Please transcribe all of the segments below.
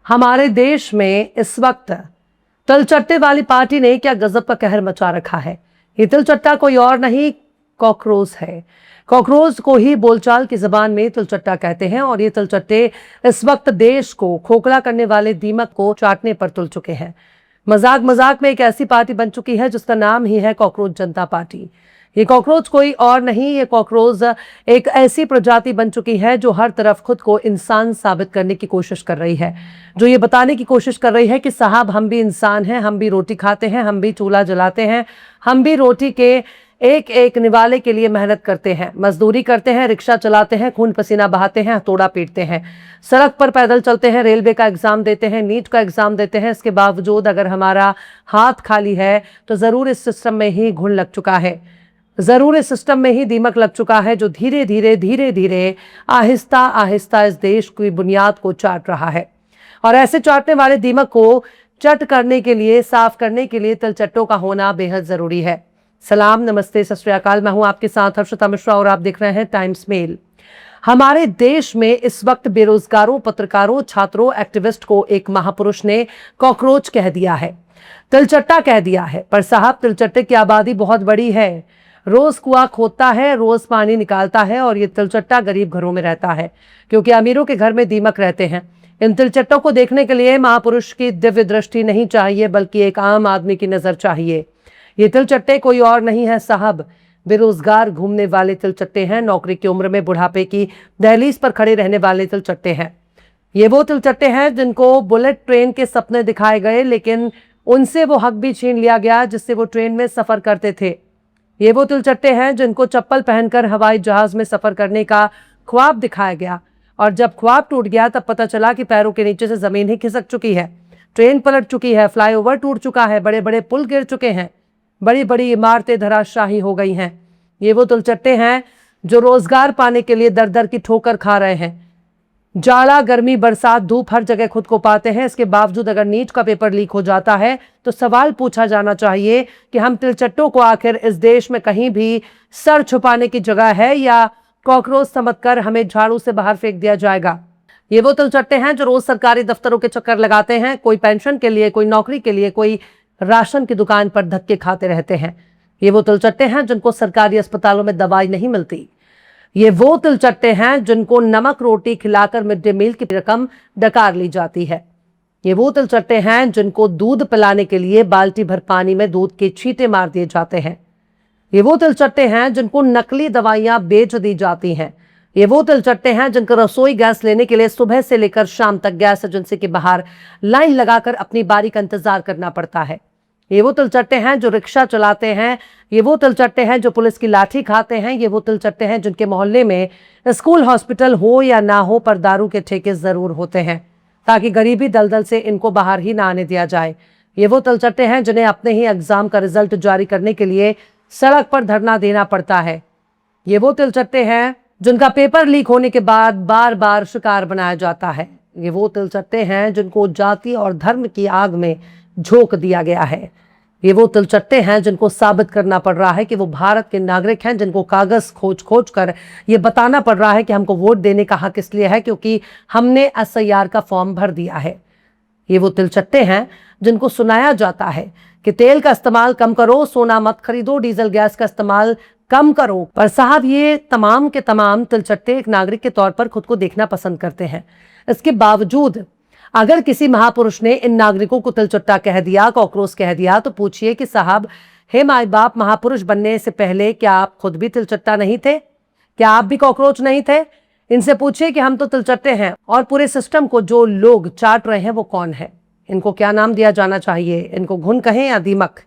हमारे देश में इस वक्त तिलचट्टे वाली पार्टी ने क्या गजब का कहर मचा रखा है। ये तिलचट्टा कोई और नहीं, कॉकरोच है। कॉकरोच को ही बोलचाल की जबान में तिलचट्टा कहते हैं और ये तिलचट्टे इस वक्त देश को खोखला करने वाले दीमक को चाटने पर तुल चुके हैं। मजाक मजाक में एक ऐसी पार्टी बन चुकी है जिसका नाम ही है कॉकरोच जनता पार्टी। ये कॉकरोच कोई और नहीं, ये कॉकरोच एक ऐसी प्रजाति बन चुकी है जो हर तरफ खुद को इंसान साबित करने की कोशिश कर रही है, जो ये बताने की कोशिश कर रही है कि साहब हम भी इंसान हैं, हम भी रोटी खाते हैं, हम भी चूल्हा जलाते हैं, हम भी रोटी के एक एक निवाले के लिए मेहनत करते हैं, मजदूरी करते हैं, रिक्शा चलाते हैं, खून पसीना बहाते हैं, हथौड़ा पीटते हैं, सड़क पर पैदल चलते हैं, रेलवे का एग्जाम देते हैं, नीट का एग्जाम देते हैं। इसके बावजूद अगर हमारा हाथ खाली है तो जरूर इस सिस्टम में ही घुन लग चुका है, जरूर इस सिस्टम में ही दीमक लग चुका है, जो धीरे धीरे आहिस्ता आहिस्ता इस देश की बुनियाद को चाट रहा है। और ऐसे चाटने वाले दीमक को चट करने के लिए, साफ करने के लिए तिलचट्टों का होना बेहद जरूरी है। सलाम, नमस्ते, सत श्री अकाल। मैं हूं आपके साथ हर्षिता मिश्रा और आप देख रहे हैं टाइम्स मेल। हमारे देश में इस वक्त बेरोजगारों, पत्रकारों, छात्रों, एक्टिविस्ट को एक महापुरुष ने कॉकरोच कह दिया है, तिलचट्टा कह दिया है। पर साहब, तिलचट्टे की आबादी बहुत बड़ी है, रोज कुआं खोदता है, रोज पानी निकालता है और ये तिलचट्टा गरीब घरों में रहता है, क्योंकि अमीरों के घर में दीमक रहते हैं। इन तिलचट्टों को देखने के लिए महापुरुष की दिव्य दृष्टि नहीं चाहिए, बल्कि एक आम आदमी की नजर चाहिए। ये तिलचट्टे कोई और नहीं है साहब, बेरोजगार घूमने वाले तिलचट्टे हैं, नौकरी की उम्र में बुढ़ापे की दहलीज पर खड़े रहने वाले तिलचट्टे हैं। ये वो तिलचट्टे हैं जिनको बुलेट ट्रेन के सपने दिखाए गए, लेकिन उनसे वो हक भी छीन लिया गया जिससे वो ट्रेन में सफर करते थे। ये वो तिलचट्टे हैं जिनको चप्पल पहनकर हवाई जहाज में सफर करने का ख्वाब दिखाया गया, और जब ख्वाब टूट गया तब पता चला कि पैरों के नीचे से जमीन ही खिसक चुकी है, ट्रेन पलट चुकी है, फ्लाईओवर टूट चुका है, बड़े बड़े पुल गिर चुके हैं, बड़ी बड़ी इमारतें धराशाही हो गई हैं। ये वो तिलचट्टे हैं जो रोजगार पाने के लिए दर दर की ठोकर खा रहे हैं। जाड़ा, गर्मी, बरसात, धूप, हर जगह खुद को पाते हैं। इसके बावजूद अगर नीट का पेपर लीक हो जाता है तो सवाल पूछा जाना चाहिए कि हम तिलचट्टों को आखिर इस देश में कहीं भी सर छुपाने की जगह है, या कॉकरोच समझकर हमें झाड़ू से बाहर फेंक दिया जाएगा। ये वो तिलचट्टे हैं जो रोज सरकारी दफ्तरों के चक्कर लगाते हैं, कोई पेंशन के लिए, कोई नौकरी के लिए, कोई राशन की दुकान पर धक्के खाते रहते हैं। ये वो तिलचट्टे हैं जिनको सरकारी अस्पतालों में दवाई नहीं मिलती। ये वो तिलचट्टे हैं जिनको नमक रोटी खिलाकर मिड डे मील की रकम डकार ली जाती है। ये वो तिलचट्टे हैं जिनको दूध पिलाने के लिए बाल्टी भर पानी में दूध के छींटे मार दिए जाते हैं। ये वो तिलचट्टे हैं जिनको नकली दवाइयां बेच दी जाती हैं। ये वो तिलचट्टे हैं जिनको रसोई गैस लेने के लिए सुबह से लेकर शाम तक गैस एजेंसी के बाहर लाइन लगाकर अपनी बारी का इंतजार करना पड़ता है। ये वो तिलचट्टे हैं जो रिक्शा चलाते हैं। ये वो तिलचट्टे हैं जो पुलिस की लाठी खाते हैं। ये वो तिलचट्टे हैं जिनके मोहल्ले में स्कूल, हॉस्पिटल हो या ना हो, पर दारू के ठेके जरूर होते हैं, ताकि गरीबी दलदल से इनको बाहर ही ना आने दिया जाए। ये वो तिलचट्टे हैं जिन्हें अपने ही एग्जाम का रिजल्ट जारी करने के लिए सड़क पर धरना देना पड़ता है। ये वो तिलचट्टे हैं जिनका पेपर लीक होने के बाद बार बार शिकार बनाया जाता है। ये वो तिलचट्टे हैं जिनको जाति और धर्म की आग में झोंक दिया गया है। ये वो तिलचट्टे हैं जिनको साबित करना पड़ रहा है कि वो भारत के नागरिक हैं, जिनको कागज खोज खोज कर ये बताना पड़ रहा है कि हमको वोट देने का हक इसलिए है क्योंकि हमने एसआईआर का फॉर्म भर दिया है। ये वो तिलचट्टे हैं जिनको सुनाया जाता है कि तेल का इस्तेमाल कम करो, सोना मत खरीदो, डीजल गैस का इस्तेमाल कम करो। पर साहब, ये तमाम के तमाम तिलचट्टे एक नागरिक के तौर पर खुद को देखना पसंद करते हैं। इसके बावजूद अगर किसी महापुरुष ने इन नागरिकों को तिलचट्टा कह दिया, कॉकरोच कह दिया, तो पूछिए कि साहब, हे माई बाप, महापुरुष बनने से पहले क्या आप खुद भी तिलचट्टा नहीं थे? क्या आप भी कॉकरोच नहीं थे? इनसे पूछिए कि हम तो तिलचट्टे हैं, और पूरे सिस्टम को जो लोग चाट रहे हैं वो कौन है? इनको क्या नाम दिया जाना चाहिए? इनको घुन कहें या दीमक?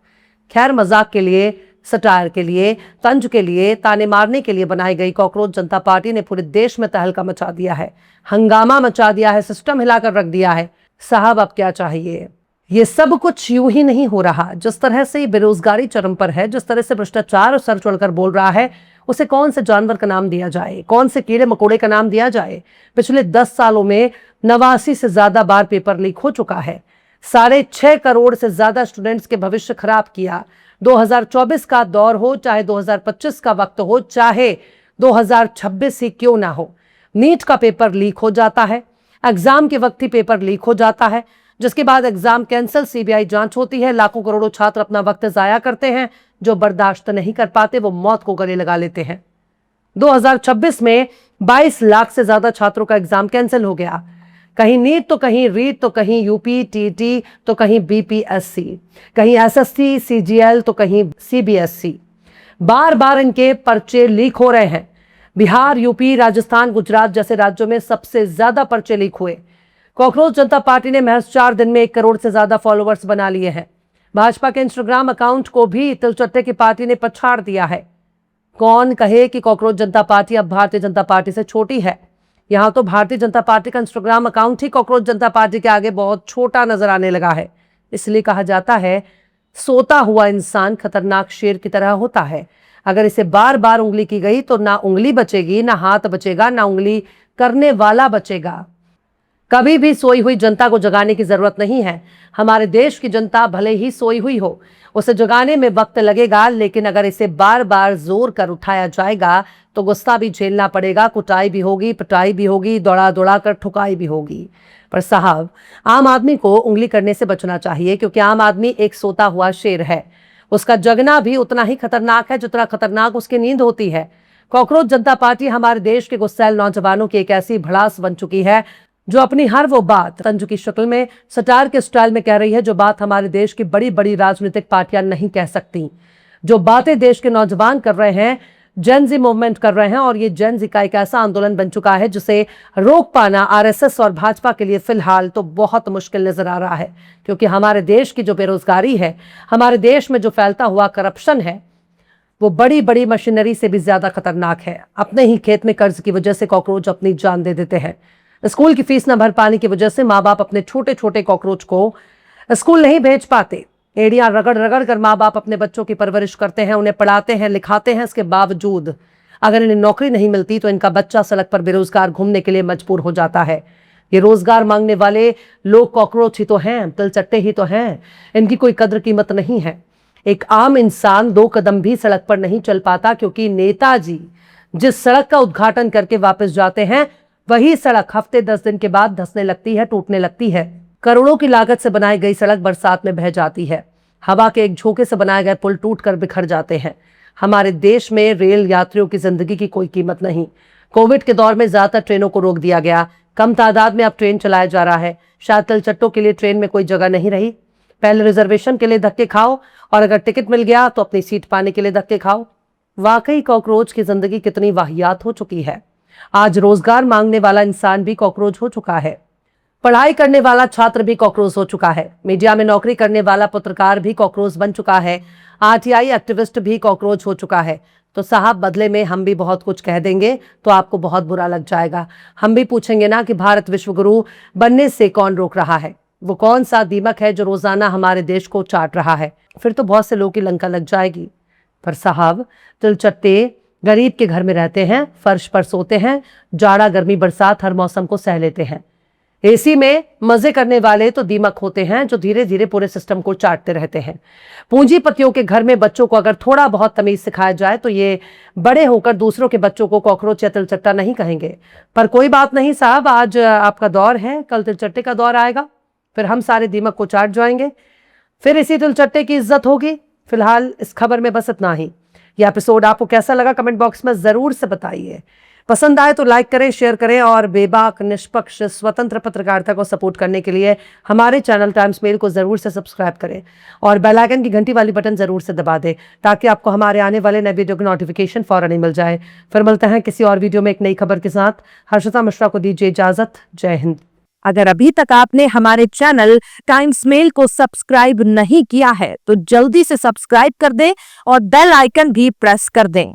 खैर, मजाक के लिए, सटायर के लिए, तंज के लिए, ताने मारने के लिए बनाई गई कॉकरोच जनता पार्टी ने पूरे देश में तहलका मचा दिया है, हंगामा मचा दिया है, सिस्टम हिलाकर रख दिया है। साहब, अब क्या चाहिए? ये सब कुछ यूं ही नहीं हो रहा। जिस तरह से बेरोजगारी चरम पर है, जिस तरह से भ्रष्टाचार सर चढ़कर बोल रहा है, उसे कौन से जानवर का नाम दिया जाए, कौन से कीड़े मकोड़े का नाम दिया जाए? पिछले 10 सालों में 89 से ज्यादा बार पेपर लीक हो चुका है, 6.5 करोड़ से ज्यादा स्टूडेंट्स के भविष्य खराब किया। 2024 का दौर हो, चाहे 2025 का वक्त हो, चाहे 2026 ही क्यों ना हो, नीट का पेपर लीक हो जाता है। एग्जाम के वक्त ही पेपर लीक हो जाता है, जिसके बाद एग्जाम कैंसिल, सीबीआई जांच होती है। लाखों करोड़ों छात्र अपना वक्त जाया करते हैं। जो बर्दाश्त नहीं कर पाते वो मौत को गले लगा लेते हैं। 2026 में 22 लाख से ज्यादा छात्रों का एग्जाम कैंसिल हो गया। कहीं नीट तो कहीं रीट तो कहीं यूपी टीटी तो कहीं बीपीएससी, कहीं एसएससी सीजीएल तो कहीं सीबीएसई। बार बार इनके पर्चे लीक हो रहे हैं। बिहार, यूपी, राजस्थान, गुजरात जैसे राज्यों में सबसे ज्यादा पर्चे लीक हुए। कॉकरोच जनता पार्टी ने महज 4 दिन में 1 करोड़ से ज्यादा फॉलोअर्स बना लिए हैं। भाजपा के इंस्टाग्राम अकाउंट को भी तिलचट्टे की पार्टी ने पछाड़ दिया है। कौन कहे कि कॉकरोच जनता पार्टी अब भारतीय जनता पार्टी से छोटी है। यहां तो भारतीय जनता पार्टी का इंस्टाग्राम अकाउंट ही कॉकरोच जनता पार्टी के आगे बहुत छोटा नजर आने लगा है। इसलिए कहा जाता है, सोता हुआ इंसान खतरनाक शेर की तरह होता है। अगर इसे बार बार उंगली की गई तो ना उंगली बचेगी, ना हाथ बचेगा, ना उंगली करने वाला बचेगा। कभी भी सोई हुई जनता को जगाने की जरूरत नहीं है। हमारे देश की जनता भले ही सोई हुई हो, उसे जगाने में वक्त लगेगा, लेकिन अगर इसे बार बार जोर कर उठाया जाएगा तो गुस्सा भी झेलना पड़ेगा, कुटाई भी होगी, पिटाई भी होगी, दौड़ा दौड़ा कर ठुकाई भी होगी। पर साहब, आम आदमी को उंगली करने से बचना चाहिए, क्योंकि आम आदमी एक सोता हुआ शेर है। उसका जगना भी उतना ही खतरनाक है जितना खतरनाक उसकी नींद होती है। कॉकरोच जनता पार्टी हमारे देश के गुस्सैल नौजवानों की एक ऐसी भड़ास बन चुकी है जो अपनी हर वो बात तंजु की शक्ल में, सटार के स्टाइल में कह रही है, जो बात हमारे देश की बड़ी बड़ी राजनीतिक पार्टियां नहीं कह सकती। जो बातें देश के नौजवान कर रहे हैं, जेनजी मूवमेंट कर रहे हैं, और ये जेनजी का एक ऐसा आंदोलन बन चुका है जिसे रोक पाना आरएसएस और भाजपा के लिए फिलहाल तो बहुत मुश्किल नजर आ रहा है। क्योंकि हमारे देश की जो बेरोजगारी है, हमारे देश में जो फैलता हुआ करप्शन है, वो बड़ी बड़ी मशीनरी से भी ज्यादा खतरनाक है। अपने ही खेत में कर्ज की वजह से कॉकरोच अपनी जान दे देते हैं। स्कूल की फीस न भर पाने की वजह से माँ बाप अपने छोटे छोटे कॉकरोच को स्कूल नहीं भेज पाते। एड़ियां रगड़ रगड़ कर माँ बाप अपने बच्चों की परवरिश करते हैं, उन्हें पढ़ाते हैं, लिखाते हैं। इसके बावजूद अगर इन्हें नौकरी नहीं मिलती तो इनका बच्चा सड़क पर बेरोजगार घूमने के लिए मजबूर हो जाता है। ये रोजगार मांगने वाले लोग कॉकरोच ही तो हैं, तिलचट्टे ही तो हैं। इनकी कोई कद्र कीमत नहीं है। एक आम इंसान 2 कदम भी सड़क पर नहीं चल पाता, क्योंकि नेताजी जिस सड़क का उद्घाटन करके वापस जाते हैं, वही सड़क हफ्ते 10 दिन के बाद धंसने लगती है, टूटने लगती है। करोड़ों की लागत से बनाई गई सड़क बरसात में बह जाती है। हवा के एक झोंके से बनाए गए पुल टूटकर बिखर जाते हैं। हमारे देश में रेल यात्रियों की जिंदगी की कोई कीमत नहीं। कोविड के दौर में ज्यादातर ट्रेनों को रोक दिया गया। कम तादाद में अब ट्रेन चलाया जा रहा है। शायद तिलचट्टों के लिए ट्रेन में कोई जगह नहीं रही। पहले रिजर्वेशन के लिए धक्के खाओ, और अगर टिकट मिल गया तो अपनी सीट पाने के लिए धक्के खाओ। वाकई कॉकरोच की जिंदगी कितनी वाहियात हो चुकी है। आज रोजगार मांगने वाला इंसान भी कॉकरोच हो चुका है। पढ़ाई करने वाला छात्र भी कॉकरोच हो चुका है। मीडिया में नौकरी करने वाला पत्रकार भी कॉकरोच बन चुका है। आरटीआई एक्टिविस्ट भी कॉकरोच हो चुका है। तो साहब, बदले में हम भी बहुत कुछ कह देंगे तो आपको बहुत बुरा लग जाएगा। हम भी पूछेंगे ना कि भारत विश्वगुरु बनने से कौन रोक रहा है। वो कौन सा दीमक है जो रोजाना हमारे देश को चाट रहा है। फिर तो बहुत से लोगों की लंका लग जाएगी। पर साहब, तिलचट्टे गरीब के घर में रहते हैं, फर्श पर सोते हैं, जाड़ा गर्मी बरसात हर मौसम को सह लेते हैं। एसी में मजे करने वाले तो दीमक होते हैं, जो धीरे धीरे पूरे सिस्टम को चाटते रहते हैं। पूंजीपतियों के घर में बच्चों को अगर थोड़ा बहुत तमीज सिखाया जाए तो ये बड़े होकर दूसरों के बच्चों को कॉकरोच या तिलचट्टा नहीं कहेंगे। पर कोई बात नहीं साहब, आज आपका दौर है, कल तिलचट्टे का दौर आएगा, फिर हम सारे दीमक को चाट जाएंगे, फिर इसी तिलचट्टे की इज्जत होगी। फिलहाल इस खबर में बस इतना ही। यह एपिसोड आपको कैसा लगा कमेंट बॉक्स में जरूर से बताइए। पसंद आए तो लाइक करें, शेयर करें, और बेबाक, निष्पक्ष, स्वतंत्र पत्रकारिता को सपोर्ट करने के लिए हमारे चैनल टाइम्स मेल को जरूर से सब्सक्राइब करें, और बेल आइकन की घंटी वाली बटन जरूर से दबा दें, ताकि आपको हमारे आने वाले नए वीडियो की नोटिफिकेशन फौरन ही मिल जाए। फिर मिलते हैं किसी और वीडियो में एक नई खबर के साथ। हर्षिता मिश्रा को दीजिए इजाजत। जय हिंद। अगर अभी तक आपने हमारे चैनल टाइम्स मेल को सब्सक्राइब नहीं किया है तो जल्दी से सब्सक्राइब कर दें और बेल आइकन भी प्रेस कर दें।